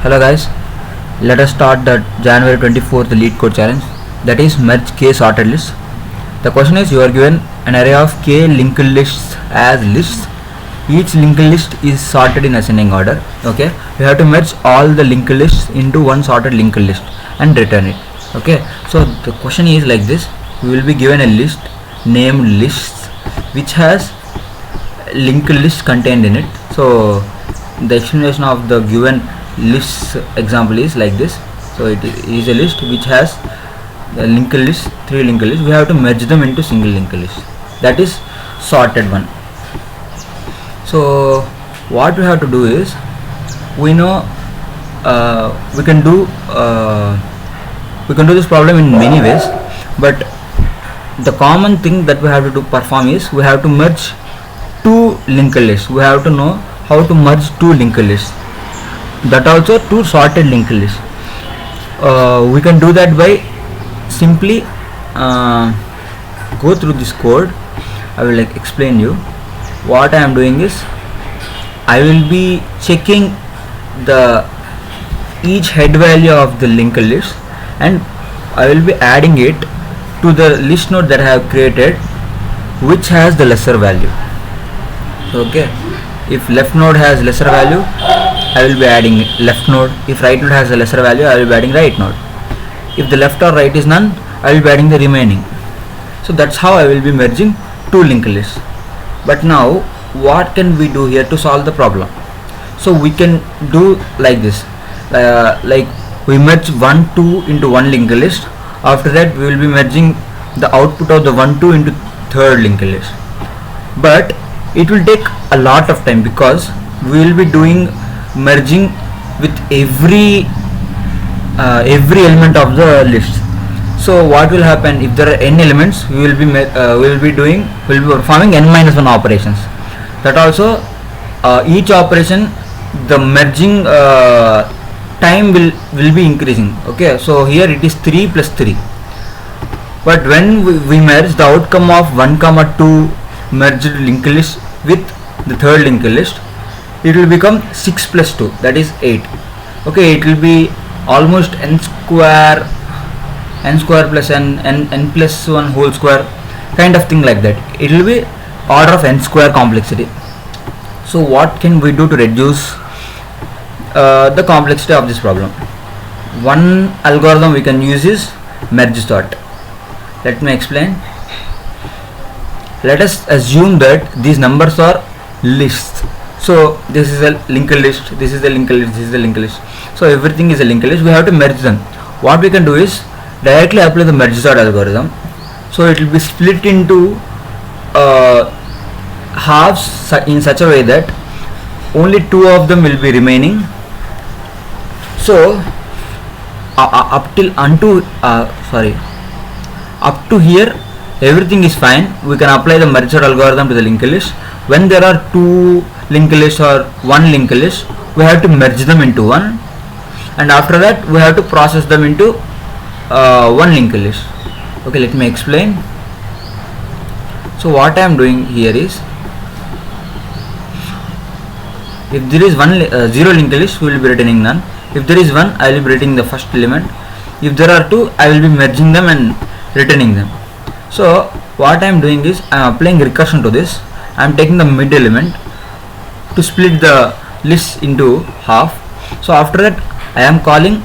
Hello guys, let us start the January 24th LeetCode challenge, that is merge k sorted lists. The question is, you are given an array of k linked lists as lists. Each linked list is sorted in ascending order. Okay, we have to merge all the linked lists into one sorted linked list and return it. Okay, so the question is like this: we will be given a list named lists which has linked list contained in it. So the explanation of the given list example is like this. So it is a list which has the linked list, three linked lists. We have to merge them into single linked list, that is sorted one. So what we have to do is, we know we can do this problem in many ways, but the common thing that we have to perform is, we have to merge two linked lists. We have to know how to merge two linked lists, that also two sorted linked lists. We can do that by simply go through this code. I will explain you. What I am doing is, I will be checking the each head value of the linked list, and I will be adding it to the list node that I have created, which has the lesser value. Okay, if left node has lesser value, I will be adding left node. If right node has a lesser value, I will be adding right node. If the left or right is none, I will be adding the remaining. So that's how I will be merging two linked lists. But now what can we do here to solve the problem? So we can do like this, like we merge 1 2 into one linked list. After that we will be merging the output of the 1 2 into third linked list. But it will take a lot of time, because we will be doing merging with every element of the list. So what will happen, if there are n elements, we will be performing n-1 operations. That also each operation, the merging time will be increasing. Okay, so here it is 3 plus 3, but when we merge the outcome of 1 2 merged linked list with the third linked list, it will become 6 plus 2, that is 8. Okay, it will be almost n square plus n plus 1 whole square, kind of thing like that. It will be order of n square complexity. So what can we do to reduce the complexity of this problem? One algorithm we can use is merge sort. Let me explain. Let us assume that these numbers are lists. So this is a linked list, this is a linked list, this is a linked list. So everything is a linked list. We have to merge them. What we can do is directly apply the merge sort algorithm. So it will be split into halves in such a way that only two of them will be remaining. So up to here everything is fine. We can apply the merge sort algorithm to the linked list. When there are two linked lists or one linked list, we have to merge them into one, and after that we have to process them into one linked list. Okay, let me explain. So what I am doing here is, if there is zero linked list, we will be returning none. If there is one, I will be returning the first element. If there are two, I will be merging them and returning them. So what I am doing is, I am applying recursion to this. I am taking the mid element to split the list into half. So after that I am calling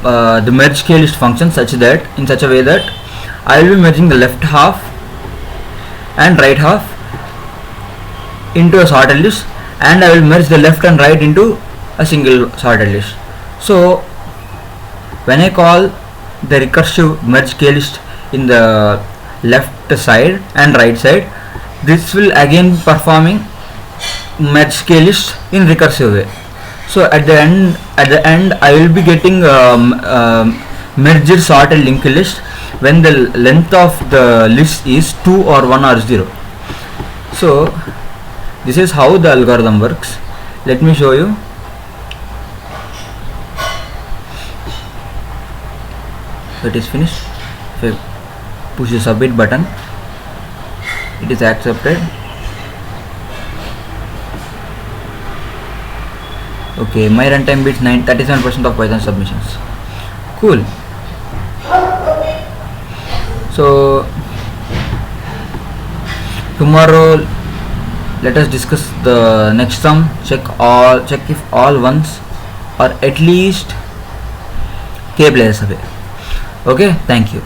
the merge k list function in such a way that I will be merging the left half and right half into a sorted list, and I will merge the left and right into a single sorted list. So when I call the recursive merge k list in the left side and right side, this will again performing merge k list in recursive way. So at the end I will be getting merged sorted linked list when the length of the list is 2 or 1 or 0. So this is how the algorithm works. Let me show you. So it is finished. If I push the submit button, it is accepted. Okay, my runtime beats 37% of Python submissions. Cool. So tomorrow let us discuss the next sum. Check if all ones or at least k players away. Okay, thank you.